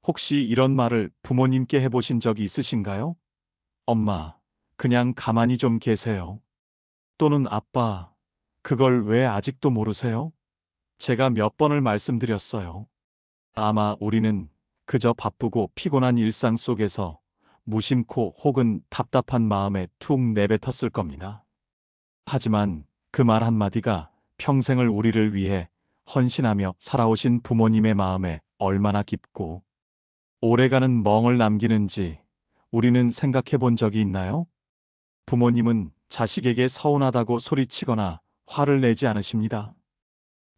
혹시 이런 말을 부모님께 해보신 적이 있으신가요? 엄마, 그냥 가만히 좀 계세요. 또는 아빠, 그걸 왜 아직도 모르세요? 제가 몇 번을 말씀드렸어요. 아마 우리는 그저 바쁘고 피곤한 일상 속에서 무심코 혹은 답답한 마음에 툭 내뱉었을 겁니다. 하지만 그 말 한마디가 평생을 우리를 위해 헌신하며 살아오신 부모님의 마음에 얼마나 깊고 오래가는 멍을 남기는지 우리는 생각해 본 적이 있나요? 부모님은 자식에게 서운하다고 소리치거나 화를 내지 않으십니다.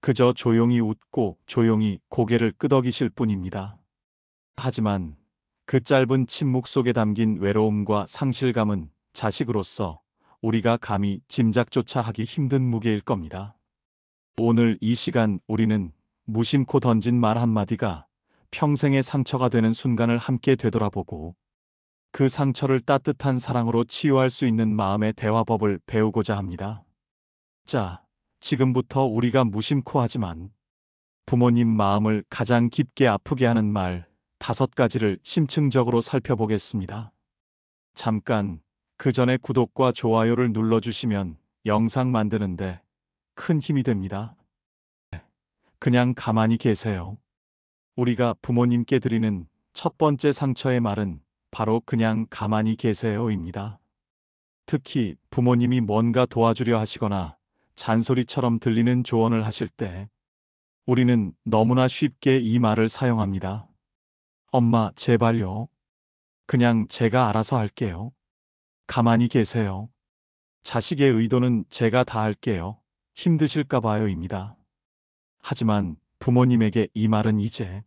그저 조용히 웃고 조용히 고개를 끄덕이실 뿐입니다. 하지만 그 짧은 침묵 속에 담긴 외로움과 상실감은 자식으로서 우리가 감히 짐작조차 하기 힘든 무게일 겁니다. 오늘 이 시간 우리는 무심코 던진 말 한마디가 평생의 상처가 되는 순간을 함께 되돌아보고 그 상처를 따뜻한 사랑으로 치유할 수 있는 마음의 대화법을 배우고자 합니다. 자, 지금부터 우리가 무심코 하지만 부모님 마음을 가장 깊게 아프게 하는 말 5가지를 심층적으로 살펴보겠습니다. 잠깐, 그 전에 구독과 좋아요를 눌러주시면 영상 만드는데 큰 힘이 됩니다. 그냥 가만히 계세요. 우리가 부모님께 드리는 첫 번째 상처의 말은 바로 그냥 가만히 계세요입니다. 특히 부모님이 뭔가 도와주려 하시거나 잔소리처럼 들리는 조언을 하실 때 우리는 너무나 쉽게 이 말을 사용합니다. 엄마, 제발요. 그냥 제가 알아서 할게요. 가만히 계세요. 자식의 의도는 제가 다 할게요. 힘드실까 봐요입니다. 하지만 부모님에게 이 말은 이제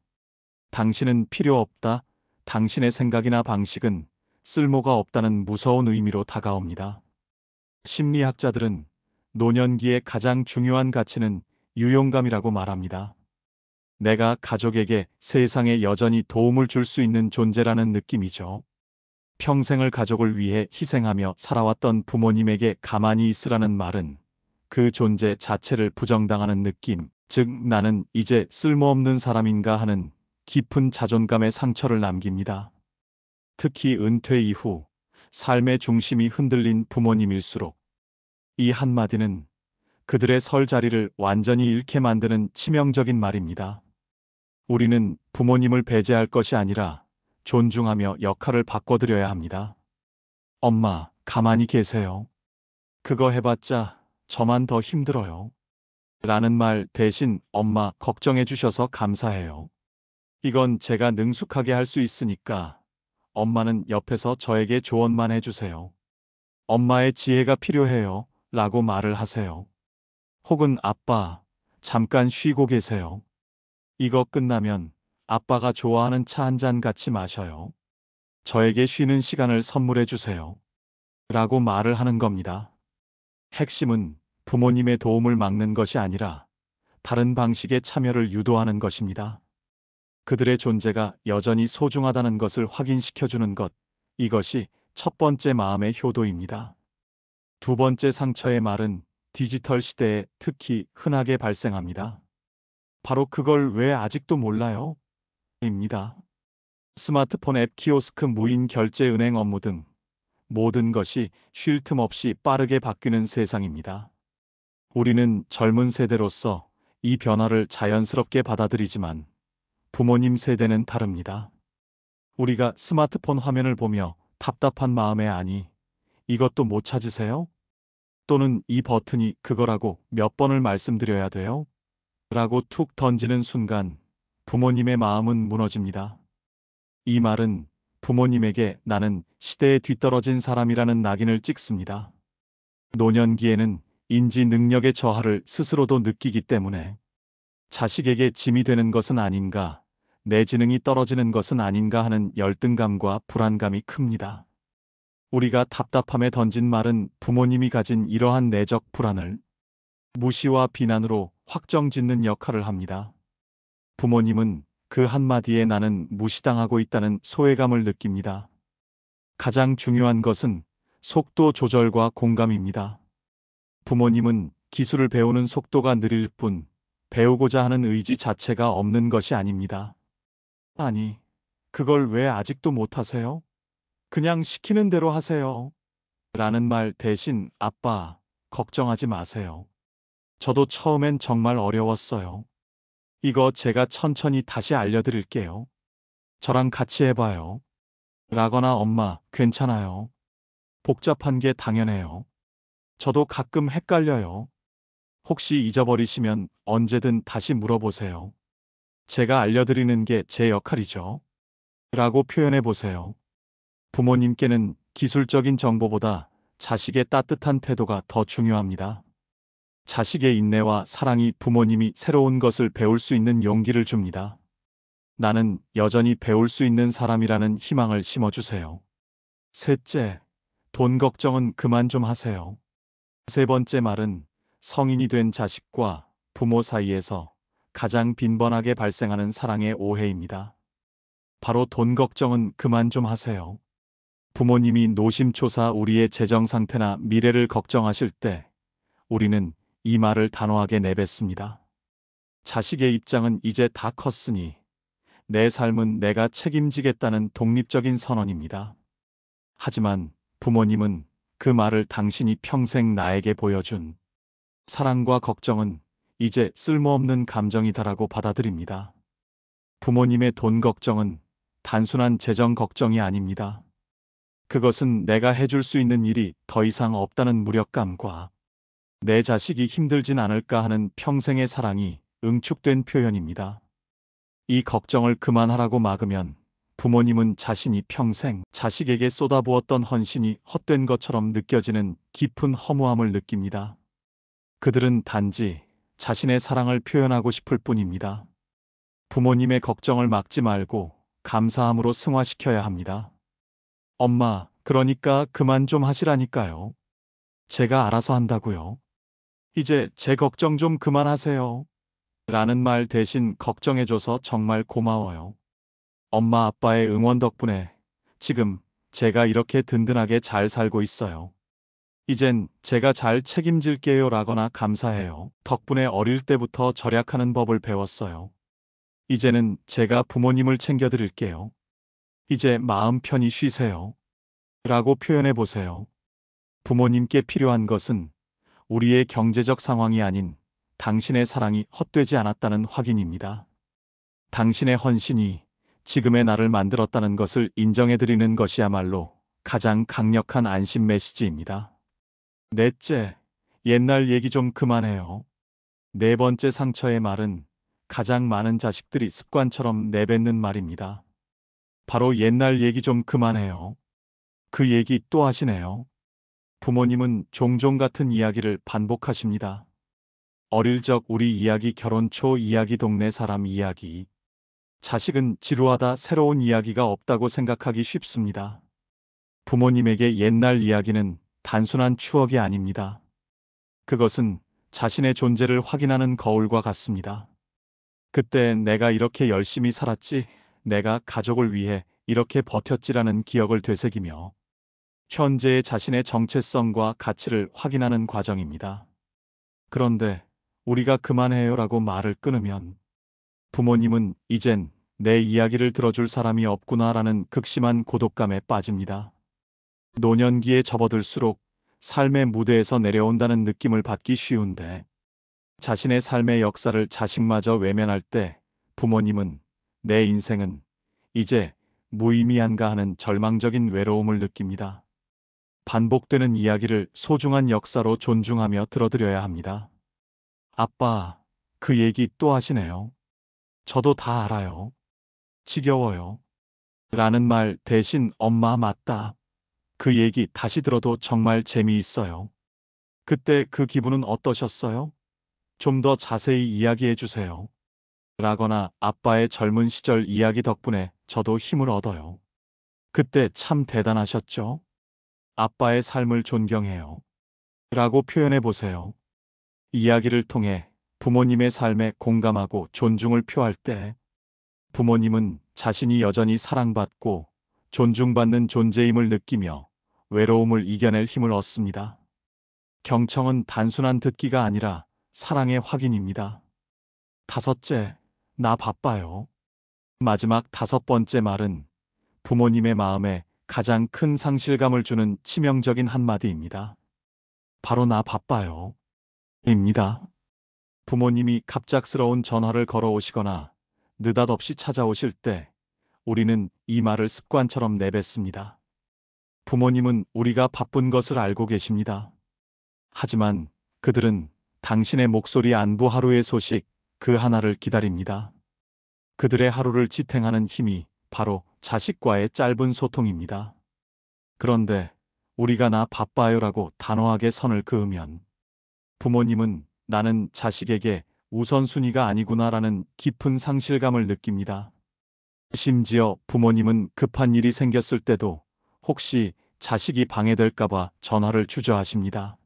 당신은 필요 없다. 당신의 생각이나 방식은 쓸모가 없다는 무서운 의미로 다가옵니다. 심리학자들은 노년기의 가장 중요한 가치는 유용감이라고 말합니다. 내가 가족에게 세상에 여전히 도움을 줄 수 있는 존재라는 느낌이죠. 평생을 가족을 위해 희생하며 살아왔던 부모님에게 가만히 있으라는 말은 그 존재 자체를 부정당하는 느낌, 즉 나는 이제 쓸모없는 사람인가 하는 깊은 자존감의 상처를 남깁니다. 특히 은퇴 이후 삶의 중심이 흔들린 부모님일수록 이 한마디는 그들의 설 자리를 완전히 잃게 만드는 치명적인 말입니다. 우리는 부모님을 배제할 것이 아니라 존중하며 역할을 바꿔드려야 합니다. 엄마, 가만히 계세요. 그거 해봤자 저만 더 힘들어요. 라는 말 대신 엄마 걱정해 주셔서 감사해요. 이건 제가 능숙하게 할 수 있으니까 엄마는 옆에서 저에게 조언만 해주세요. 엄마의 지혜가 필요해요. 라고 말을 하세요. 혹은 아빠, 잠깐 쉬고 계세요. 이거 끝나면 아빠가 좋아하는 차 한 잔 같이 마셔요. 저에게 쉬는 시간을 선물해 주세요. 라고 말을 하는 겁니다. 핵심은 부모님의 도움을 막는 것이 아니라 다른 방식의 참여를 유도하는 것입니다. 그들의 존재가 여전히 소중하다는 것을 확인시켜주는 것, 이것이 첫 번째 마음의 효도입니다. 두 번째 상처의 말은 디지털 시대에 특히 흔하게 발생합니다. 바로 그걸 왜 아직도 몰라요? 입니다. 스마트폰 앱 키오스크 무인 결제 은행 업무 등 모든 것이 쉴 틈 없이 빠르게 바뀌는 세상입니다. 우리는 젊은 세대로서 이 변화를 자연스럽게 받아들이지만 부모님 세대는 다릅니다. 우리가 스마트폰 화면을 보며 답답한 마음에 아니, 이것도 못 찾으세요? 또는 이 버튼이 그거라고 몇 번을 말씀드려야 돼요? 라고 툭 던지는 순간 부모님의 마음은 무너집니다. 이 말은 부모님에게 나는 시대에 뒤떨어진 사람이라는 낙인을 찍습니다. 노년기에는 인지 능력의 저하를 스스로도 느끼기 때문에 자식에게 짐이 되는 것은 아닌가, 내 지능이 떨어지는 것은 아닌가 하는 열등감과 불안감이 큽니다. 우리가 답답함에 던진 말은 부모님이 가진 이러한 내적 불안을 무시와 비난으로 확정짓는 역할을 합니다. 부모님은 그 한마디에 나는 무시당하고 있다는 소외감을 느낍니다. 가장 중요한 것은 속도 조절과 공감입니다. 부모님은 기술을 배우는 속도가 느릴 뿐 배우고자 하는 의지 자체가 없는 것이 아닙니다. 아니, 그걸 왜 아직도 못하세요? 그냥 시키는 대로 하세요. 라는 말 대신 아빠, 걱정하지 마세요. 저도 처음엔 정말 어려웠어요. 이거 제가 천천히 다시 알려드릴게요. 저랑 같이 해봐요. 라거나 엄마, 괜찮아요. 복잡한 게 당연해요. 저도 가끔 헷갈려요. 혹시 잊어버리시면 언제든 다시 물어보세요. 제가 알려드리는 게 제 역할이죠. 라고 표현해 보세요. 부모님께는 기술적인 정보보다 자식의 따뜻한 태도가 더 중요합니다. 자식의 인내와 사랑이 부모님이 새로운 것을 배울 수 있는 용기를 줍니다. 나는 여전히 배울 수 있는 사람이라는 희망을 심어주세요. 셋째, 돈 걱정은 그만 좀 하세요. 세 번째 말은 성인이 된 자식과 부모 사이에서 가장 빈번하게 발생하는 사랑의 오해입니다. 바로 돈 걱정은 그만 좀 하세요. 부모님이 노심초사 우리의 재정 상태나 미래를 걱정하실 때 우리는 이 말을 단호하게 내뱉습니다. 자식의 입장은 이제 다 컸으니 내 삶은 내가 책임지겠다는 독립적인 선언입니다. 하지만 부모님은 그 말을 당신이 평생 나에게 보여준 사랑과 걱정은 이제 쓸모없는 감정이다라고 받아들입니다. 부모님의 돈 걱정은 단순한 재정 걱정이 아닙니다. 그것은 내가 해줄 수 있는 일이 더 이상 없다는 무력감과 내 자식이 힘들진 않을까 하는 평생의 사랑이 응축된 표현입니다. 이 걱정을 그만하라고 막으면 부모님은 자신이 평생 자식에게 쏟아부었던 헌신이 헛된 것처럼 느껴지는 깊은 허무함을 느낍니다. 그들은 단지 자신의 사랑을 표현하고 싶을 뿐입니다. 부모님의 걱정을 막지 말고 감사함으로 승화시켜야 합니다. 엄마, 그러니까 그만 좀 하시라니까요. 제가 알아서 한다고요. 이제 제 걱정 좀 그만하세요. 라는 말 대신 걱정해줘서 정말 고마워요. 엄마 아빠의 응원 덕분에 지금 제가 이렇게 든든하게 잘 살고 있어요. 이젠 제가 잘 책임질게요 라거나 감사해요. 덕분에 어릴 때부터 절약하는 법을 배웠어요. 이제는 제가 부모님을 챙겨드릴게요. 이제 마음 편히 쉬세요. 라고 표현해 보세요. 부모님께 필요한 것은 우리의 경제적 상황이 아닌 당신의 사랑이 헛되지 않았다는 확인입니다. 당신의 헌신이 지금의 나를 만들었다는 것을 인정해드리는 것이야말로 가장 강력한 안심 메시지입니다. 넷째, 옛날 얘기 좀 그만해요. 네 번째 상처의 말은 가장 많은 자식들이 습관처럼 내뱉는 말입니다. 바로 옛날 얘기 좀 그만해요. 그 얘기 또 하시네요. 부모님은 종종 같은 이야기를 반복하십니다. 어릴 적 우리 이야기, 결혼 초 이야기, 동네 사람 이야기. 자식은 지루하다, 새로운 이야기가 없다고 생각하기 쉽습니다. 부모님에게 옛날 이야기는 단순한 추억이 아닙니다. 그것은 자신의 존재를 확인하는 거울과 같습니다. 그때 내가 이렇게 열심히 살았지, 내가 가족을 위해 이렇게 버텼지라는 기억을 되새기며 현재의 자신의 정체성과 가치를 확인하는 과정입니다. 그런데 우리가 그만해요라고 말을 끊으면 부모님은 이젠 내 이야기를 들어줄 사람이 없구나라는 극심한 고독감에 빠집니다. 노년기에 접어들수록 삶의 무대에서 내려온다는 느낌을 받기 쉬운데 자신의 삶의 역사를 자식마저 외면할 때 부모님은 내 인생은 이제 무의미한가 하는 절망적인 외로움을 느낍니다. 반복되는 이야기를 소중한 역사로 존중하며 들어드려야 합니다. 아빠, 그 얘기 또 하시네요. 저도 다 알아요. 지겨워요. 라는 말 대신 엄마 맞다. 그 얘기 다시 들어도 정말 재미있어요. 그때 그 기분은 어떠셨어요? 좀 더 자세히 이야기해 주세요. 라거나 아빠의 젊은 시절 이야기 덕분에 저도 힘을 얻어요. 그때 참 대단하셨죠? 아빠의 삶을 존경해요. 라고 표현해 보세요. 이야기를 통해 부모님의 삶에 공감하고 존중을 표할 때 부모님은 자신이 여전히 사랑받고 존중받는 존재임을 느끼며 외로움을 이겨낼 힘을 얻습니다. 경청은 단순한 듣기가 아니라 사랑의 확인입니다. 다섯째, 나 바빠요. 마지막 다섯 번째 말은 부모님의 마음에 가장 큰 상실감을 주는 치명적인 한마디입니다. 바로 나 바빠요. 입니다. 부모님이 갑작스러운 전화를 걸어오시거나 느닷없이 찾아오실 때 우리는 이 말을 습관처럼 내뱉습니다. 부모님은 우리가 바쁜 것을 알고 계십니다. 하지만 그들은 당신의 목소리 안부 하루의 소식 그 하나를 기다립니다. 그들의 하루를 지탱하는 힘이 바로 자식과의 짧은 소통입니다. 그런데 우리가 나 바빠요라고 단호하게 선을 그으면 부모님은 나는 자식에게 우선순위가 아니구나라는 깊은 상실감을 느낍니다. 심지어 부모님은 급한 일이 생겼을 때도 혹시 자식이 방해될까봐 전화를 주저하십니다.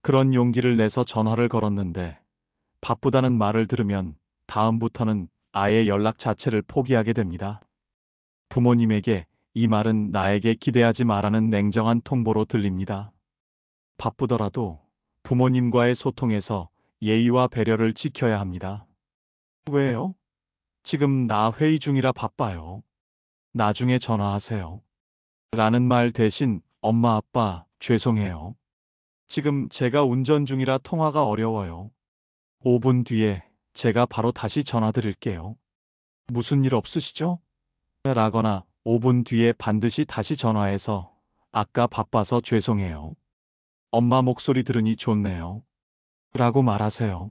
그런 용기를 내서 전화를 걸었는데 바쁘다는 말을 들으면 다음부터는 아예 연락 자체를 포기하게 됩니다. 부모님에게 이 말은 나에게 기대하지 말라는 냉정한 통보로 들립니다. 바쁘더라도 부모님과의 소통에서 예의와 배려를 지켜야 합니다. 왜요? 지금 나 회의 중이라 바빠요. 나중에 전화하세요. 라는 말 대신 엄마 아빠 죄송해요. 지금 제가 운전 중이라 통화가 어려워요. 5분 뒤에 제가 바로 다시 전화 드릴게요. 무슨 일 없으시죠? 라거나 5분 뒤에 반드시 다시 전화해서 아까 바빠서 죄송해요. 엄마 목소리 들으니 좋네요. 라고 말하세요.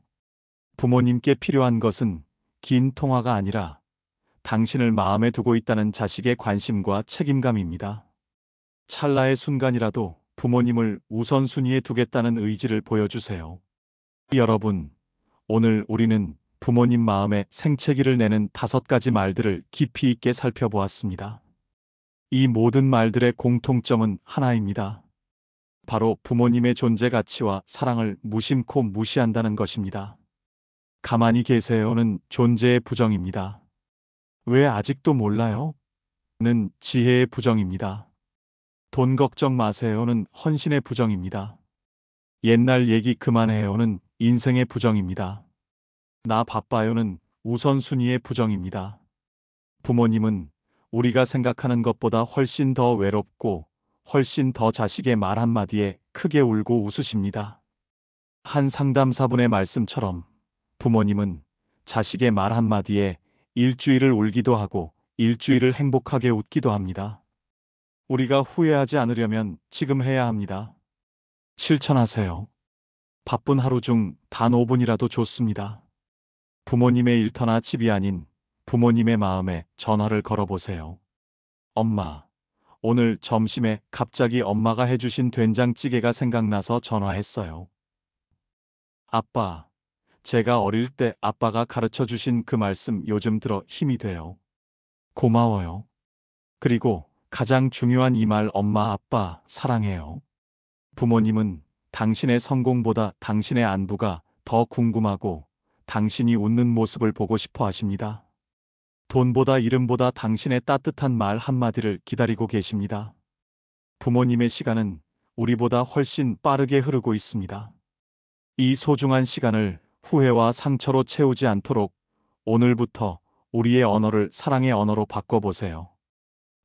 부모님께 필요한 것은 긴 통화가 아니라 당신을 마음에 두고 있다는 자식의 관심과 책임감입니다. 찰나의 순간이라도 부모님을 우선순위에 두겠다는 의지를 보여주세요. 여러분, 오늘 우리는 부모님 마음에 생채기를 내는 5가지 말들을 깊이 있게 살펴보았습니다. 이 모든 말들의 공통점은 하나입니다. 바로 부모님의 존재 가치와 사랑을 무심코 무시한다는 것입니다. 가만히 계세요는 존재의 부정입니다. 왜 아직도 몰라요? 는 지혜의 부정입니다. 돈 걱정 마세요는 헌신의 부정입니다. 옛날 얘기 그만해요는 인생의 부정입니다. 나 바빠요는 우선순위의 부정입니다. 부모님은 우리가 생각하는 것보다 훨씬 더 외롭고 훨씬 더 자식의 말 한마디에 크게 울고 웃으십니다. 한 상담사분의 말씀처럼 부모님은 자식의 말 한마디에 일주일을 울기도 하고 일주일을 행복하게 웃기도 합니다. 우리가 후회하지 않으려면 지금 해야 합니다. 실천하세요. 바쁜 하루 중 단 5분이라도 좋습니다. 부모님의 일터나 집이 아닌 부모님의 마음에 전화를 걸어보세요. 엄마, 오늘 점심에 갑자기 엄마가 해주신 된장찌개가 생각나서 전화했어요. 아빠, 제가 어릴 때 아빠가 가르쳐 주신 그 말씀 요즘 들어 힘이 돼요. 고마워요. 그리고 가장 중요한 이 말 엄마 아빠 사랑해요. 부모님은 당신의 성공보다 당신의 안부가 더 궁금하고 당신이 웃는 모습을 보고 싶어 하십니다. 돈보다 이름보다 당신의 따뜻한 말 한마디를 기다리고 계십니다. 부모님의 시간은 우리보다 훨씬 빠르게 흐르고 있습니다. 이 소중한 시간을 후회와 상처로 채우지 않도록 오늘부터 우리의 언어를 사랑의 언어로 바꿔보세요.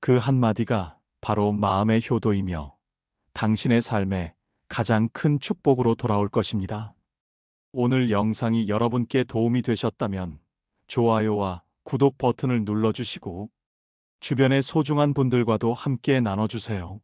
그 한마디가 바로 마음의 효도이며 당신의 삶에 가장 큰 축복으로 돌아올 것입니다. 오늘 영상이 여러분께 도움이 되셨다면 좋아요와 구독 버튼을 눌러주시고 주변의 소중한 분들과도 함께 나눠주세요.